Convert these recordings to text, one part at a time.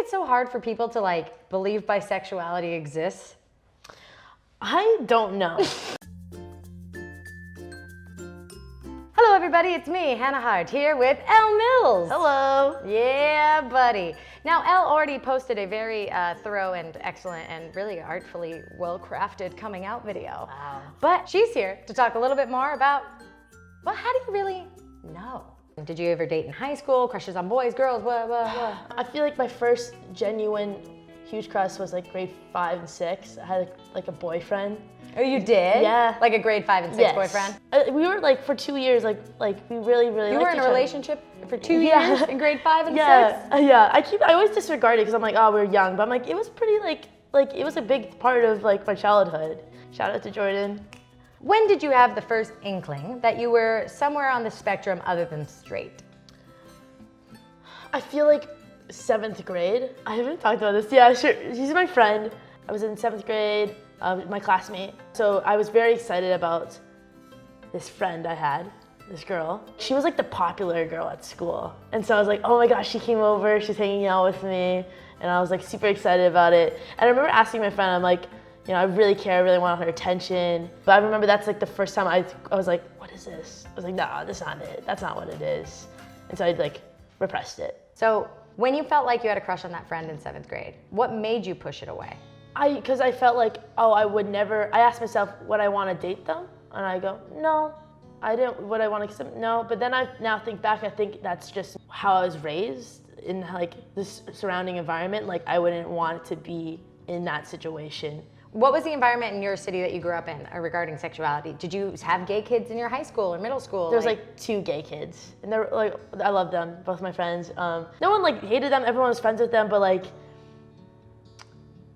it's so hard for people to like believe bisexuality exists? I don't know. Hello everybody, it's me, Hannahlyze, here with Elle Mills. Hello. Yeah, buddy. Now, Elle already posted a very thorough and excellent and really artfully well-crafted coming out video. Wow. But she's here to talk a little bit more about, well, how do you really know? Did you ever date in high school, crushes on boys, girls, blah, blah, blah? I feel like my first genuine huge crush was like grade 5 and 6. I had like a boyfriend. Oh, you did? Yeah. Like a grade 5 and 6 Yes. boyfriend? We were like for 2 years, like we really You liked were in each a other. relationship for 2 Yeah. years in grade 5 and 6? Yeah. I always disregard it because I'm like, oh, we're young. But I'm like, it was pretty like it was a big part of like my childhood. Shout out to Jordan. When did you have the first inkling that you were somewhere on the spectrum other than straight? I feel like 7th grade. I haven't talked about this. Yeah, sure. She's my friend. I was in 7th grade, my classmate. So I was very excited about this friend I had, this girl. She was like the popular girl at school. And so I was like, oh my gosh, she came over, she's hanging out with me. And I was like super excited about it. And I remember asking my friend, I'm like, you know, I really care, I really want her attention. But I remember that's like the first time I was like, what is this? I was like, no, that's not it. That's not what it is. And so I like repressed it. So when you felt like you had a crush on that friend in 7th grade, what made you push it away? Because I felt like, oh, I would never, I asked myself, would I want to date them? And I go, no, I didn't, would I want to kiss them? No, but then I now think back, I think that's just how I was raised in like this surrounding environment. Like I wouldn't want to be in that situation. What was the environment in your city that you grew up in regarding sexuality? Did you have gay kids in your high school or middle school? There was like 2 gay kids, and they were like, I loved them, both my friends. No one like hated them, everyone was friends with them, but like,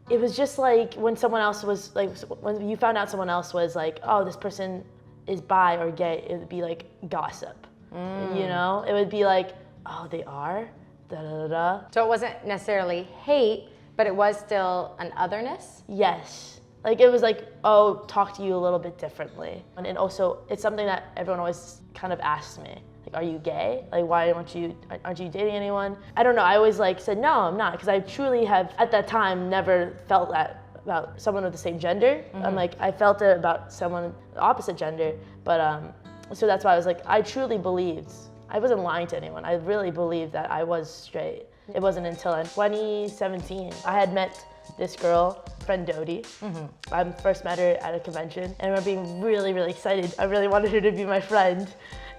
it was just like when someone else was like, when you found out someone else was like, oh, this person is bi or gay, it would be like gossip, you know? It would be like, oh, they are, da da da da. So it wasn't necessarily hate, but it was still an otherness? Yes. Like it was like, oh, talk to you a little bit differently. And also, it's something that everyone always kind of asks me. Like, are you gay? Like, why aren't you dating anyone? I don't know, I always like said, no, I'm not. Because I truly have, at that time, never felt that about someone of the same gender. I'm like, I felt it about someone the opposite gender. But, so that's why I was like, I truly believed, I wasn't lying to anyone. I really believed that I was straight. It wasn't until in 2017, I had met this girl, friend Dodie. I first met her at a convention, and I remember being really, really excited. I really wanted her to be my friend.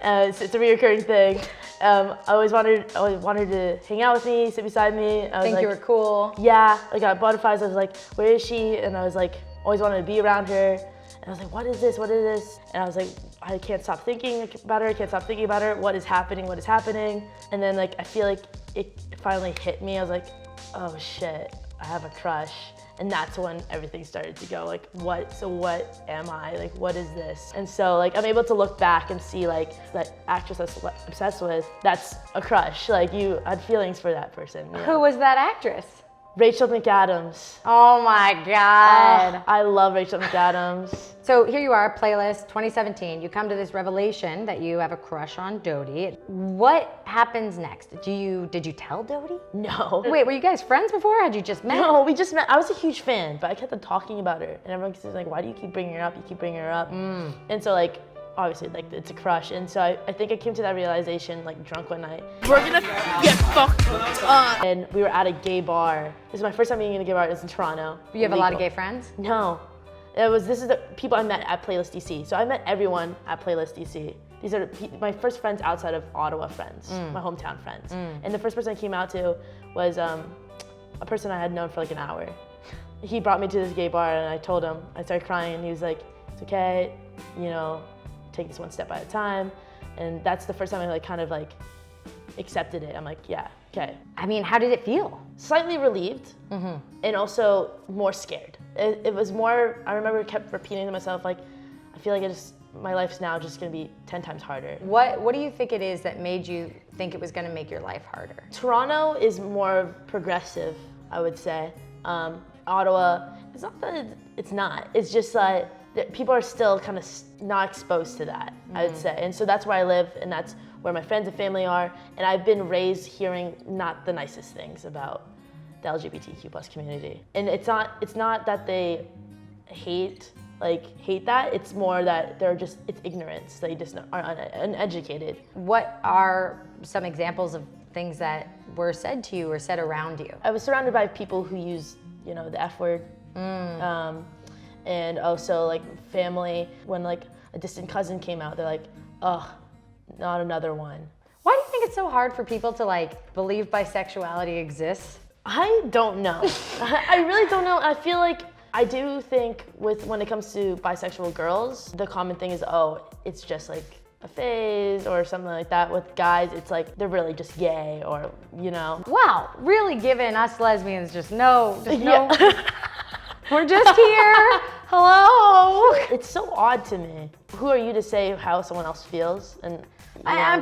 It's a reoccurring thing. I always wanted her to hang out with me, sit beside me. I was Think like, you were cool? Yeah, I got butterflies. I was like, where is she? And I was like, always wanted to be around her. And I was like, what is this? What is this? And I was like, I can't stop thinking about her. I can't stop thinking about her. What is happening? What is happening? And then like, I feel like it finally hit me. I was like, oh shit, I have a crush. And that's when everything started to go like, what am I? Like, what is this? And so like, I'm able to look back and see like that actress I was obsessed with, that's a crush. Like you had feelings for that person. You know? Who was that actress? Rachel McAdams. Oh my God. I love Rachel McAdams. So here you are, playlist 2017. You come to this revelation that you have a crush on Dodie. What happens next? Did you tell Dodie? No. Wait, were you guys friends before? Had you just met? No, we just met. I was a huge fan, but I kept on talking about her. And everyone was like, why do you keep bringing her up? You keep bringing her up. And so like, obviously like it's a crush. And so I think I came to that realization like drunk one night. We're gonna get fucked up. And we were at a gay bar. This is my first time being in a gay bar. It was in Toronto. You have a lot of gay friends? No. This is the people I met at Playlist DC. So I met everyone at Playlist DC. These are my first friends outside of Ottawa friends, my hometown friends. And the first person I came out to was a person I had known for like an hour. He brought me to this gay bar and I told him, I started crying and he was like, it's okay, you know, take this one step at a time. And that's the first time I like kind of like accepted it. I'm like, yeah, okay. I mean, how did it feel? Slightly relieved and also more scared. It was more, I remember kept repeating to myself like, I feel like my life's now just gonna be 10 times harder. What do you think it is that made you think it was gonna make your life harder? Toronto is more progressive, I would say. Ottawa, it's not that it's not. It's just like people are still kind of not exposed to that, I would say. And so that's where I live, and that's where my friends and family are. And I've been raised hearing not the nicest things about the LGBTQ plus community. And it's not that they hate that, it's more that it's ignorance. They just are uneducated. What are some examples of things that were said to you or said around you? I was surrounded by people who use, the F word. And also like family, when like a distant cousin came out, they're like, ugh, not another one. Why do you think it's so hard for people to like believe bisexuality exists? I don't know. I really don't know. I feel like I do think when it comes to bisexual girls, the common thing is, oh, it's just like a phase or something like that. With guys, it's like they're really just gay or, Wow, really giving us lesbians just no. We're just here. Hello. It's so odd to me. Who are you to say how someone else feels? And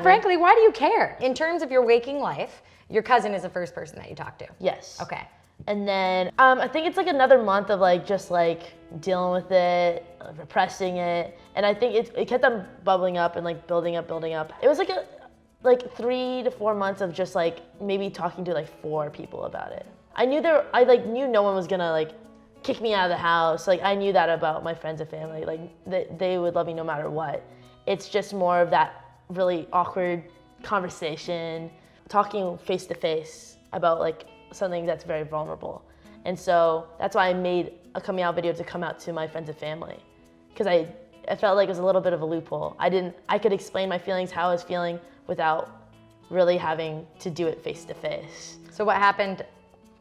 frankly, why do you care? In terms of your waking life, your cousin is the first person that you talk to. Yes. Okay. And then I think it's like another month of like just like dealing with it, repressing it, and I think it kept on bubbling up and like building up. It was like 3 to 4 months of just like maybe talking to like 4 people about it. I knew no one was gonna like kick me out of the house. Like I knew that about my friends and family. Like they would love me no matter what. It's just more of that really awkward conversation, talking face to face about like something that's very vulnerable. And so that's why I made a coming out video to come out to my friends and family, because I felt like it was a little bit of a loophole. I could explain my feelings, how I was feeling, without really having to do it face to face. So what happened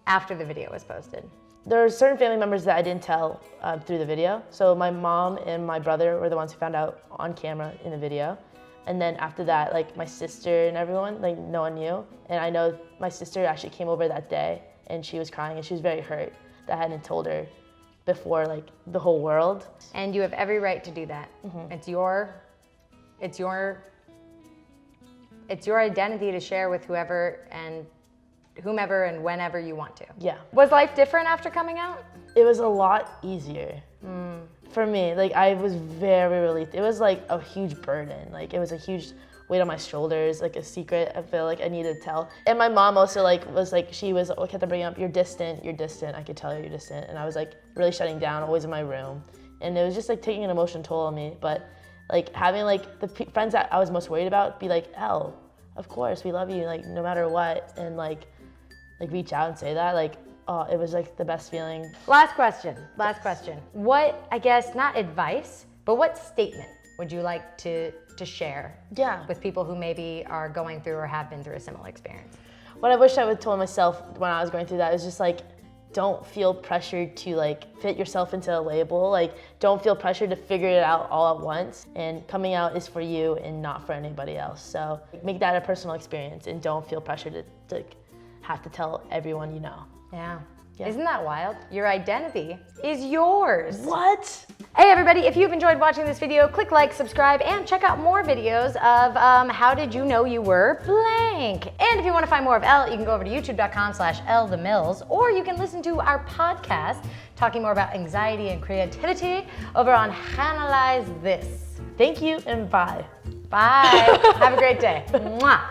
after the video was posted? There are certain family members that I didn't tell through the video. So my mom and my brother were the ones who found out on camera in the video. And then after that, like my sister and everyone, like no one knew. And I know my sister actually came over that day and she was crying and she was very hurt that I hadn't told her before like the whole world. And you have every right to do that. Mm-hmm. It's your identity to share with whomever and whenever you want to. Yeah. Was life different after coming out? It was a lot easier. For me. Like I was very relieved. It was like a huge burden. Like it was a huge weight on my shoulders, like a secret I feel like I needed to tell. And my mom also kept on bringing up, you're distant. I could tell you're distant. And I was like really shutting down, always in my room. And it was just like taking an emotional toll on me. But like having like the friends that I was most worried about be like, Elle, of course, we love you, like no matter what. And like reach out and say that, like, oh, it was like the best feeling. Last question. What, I guess, not advice, but what statement would you like to share with people who maybe are going through or have been through a similar experience? What I wish I would have told myself when I was going through that is just like, don't feel pressured to like fit yourself into a label. Like, don't feel pressured to figure it out all at once. And coming out is for you and not for anybody else. So make that a personal experience and don't feel pressured to have to tell everyone you know. Yeah. Isn't that wild? Your identity is yours. What? Hey everybody, if you've enjoyed watching this video, click like, subscribe, and check out more videos of how did you know you were blank. And if you want to find more of Elle, you can go over to youtube.com/Elle or you can listen to our podcast talking more about anxiety and creativity over on Hannahlyze This. Thank you and bye. Bye. Have a great day. Mwah.